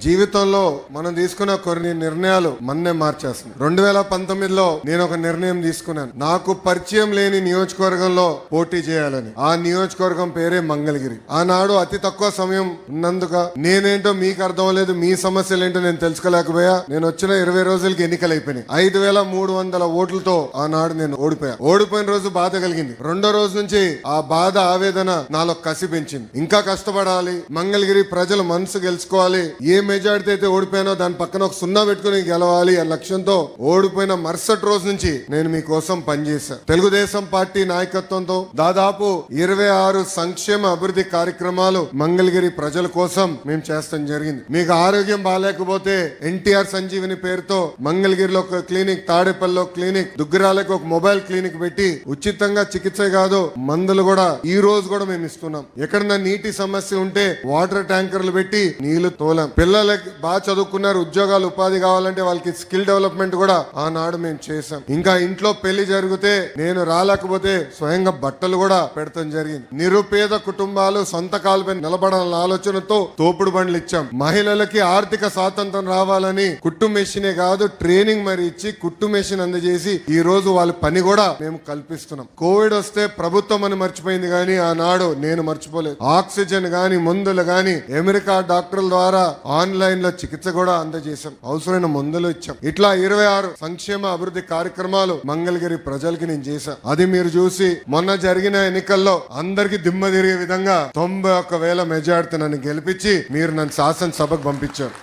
జీవితంలో మనం తీసుకున్న కొన్ని నిర్ణయాలు మన్నే మార్చేస్తుంది. 2019లో నేను ఒక నిర్ణయం తీసుకున్నాను. నాకు పరిచయం లేని నియోజకవర్గంలో పోటీ చేయాలని. ఆ నియోజకవర్గం పేరే మంగళగిరి. ఆనాడు అతి తక్కువ సమయం ఉన్నందుక నేనేంటో మీకు అర్థం లేదు, మీ సమస్యలు ఏంటో నేను తెలుసుకోలేకపోయా. నేను వచ్చిన 20 రోజులకి ఎన్నికలు అయిపోయినాయి. 5300 ఓట్లతో ఆనాడు నేను ఓడిపోయిన రోజు బాధ కలిగింది. రెండో రోజు నుంచి ఆ బాధ ఆవేదన నాలో కసి పెంచింది. ఇంకా కష్టపడాలి, మంగళగిరి ప్రజల మనసు గెలుచుకోవాలి. ఏ మెజార్టీ అయితే ఓడిపోయానో దాని పక్కన ఒక 0 పెట్టుకుని గెలవాలి అనే లక్ష్యంతో ఓడిపోయిన మరుసటి రోజు నుంచి నేను మీకోసం పనిచేశాను. తెలుగుదేశం పార్టీ నాయకత్వంతో దాదాపు 26 సంక్షేమ అభివృద్ధి కార్యక్రమాలు మంగళగిరి ప్రజల కోసం మేము చేస్తాం జరిగింది. మీకు ఆరోగ్యం బాగాలేకపోతే ఎన్టీఆర్ సంజీవిని పేరుతో మంగళగిరిలో ఒక క్లినిక్, తాడేపల్లిలో క్లినిక్, దుగ్గిరాలకు ఒక మొబైల్ క్లినిక్ పెట్టి ఉచితంగా చికిత్స కాదు మందులు కూడా ఈ రోజు కూడా మేము ఇస్తున్నాం. ఎక్కడన్నా నీటి సమస్య ఉంటే వాటర్ ట్యాంకర్లు పెట్టి నీళ్లు తోలాం. పిల్లలకి బాగా చదువుకున్నారు, ఉద్యోగాలు ఉపాధి కావాలంటే వాళ్ళకి స్కిల్ డెవలప్మెంట్ కూడా ఆనాడు మేము చేసాం. ఇంకా ఇంట్లో పెళ్లి జరిగితే నేను రాలేకపోతే స్వయంగా బట్టలు కూడా పెడతాం జరిగింది. నిరుపేద కుటుంబాలు సొంత కాలుపై నిలబడాలన్న ఆలోచనతో తోపుడు బండ్లు ఇచ్చాం. మహిళలకి ఆర్థిక స్వాతంత్రం రావాలని కుట్టు మెషినే కాదు ట్రైనింగ్ మరి ఇచ్చి కుట్టు మెషిన్ అందజేసి ఈ రోజు వాళ్ళ పని కూడా మేము కల్పిస్తున్నాం. కోవిడ్ వస్తే ప్రభుత్వం అని మర్చిపోయింది కానీ ఆనాడు నేను మర్చిపోలేదు. ఆక్సిజన్ గాని, మందులు గాని అమెరికా డాక్టర్ల ద్వారా ఆన్లైన్ లో చికిత్స కూడా అందజేశాం. అవసరమైన మందులు ఇచ్చాం. ఇట్లా 26 సంక్షేమ అభివృద్ధి కార్యక్రమాలు మంగళగిరి ప్రజలకి నేను చేశాను. అది మీరు చూసి మొన్న జరిగిన ఎన్నికల్లో అందరికి దిమ్మ తిరిగే విధంగా 91,000 మెజార్టీ నన్ను గెలిపించి మీరు నన్ను శాసనసభకు పంపించారు.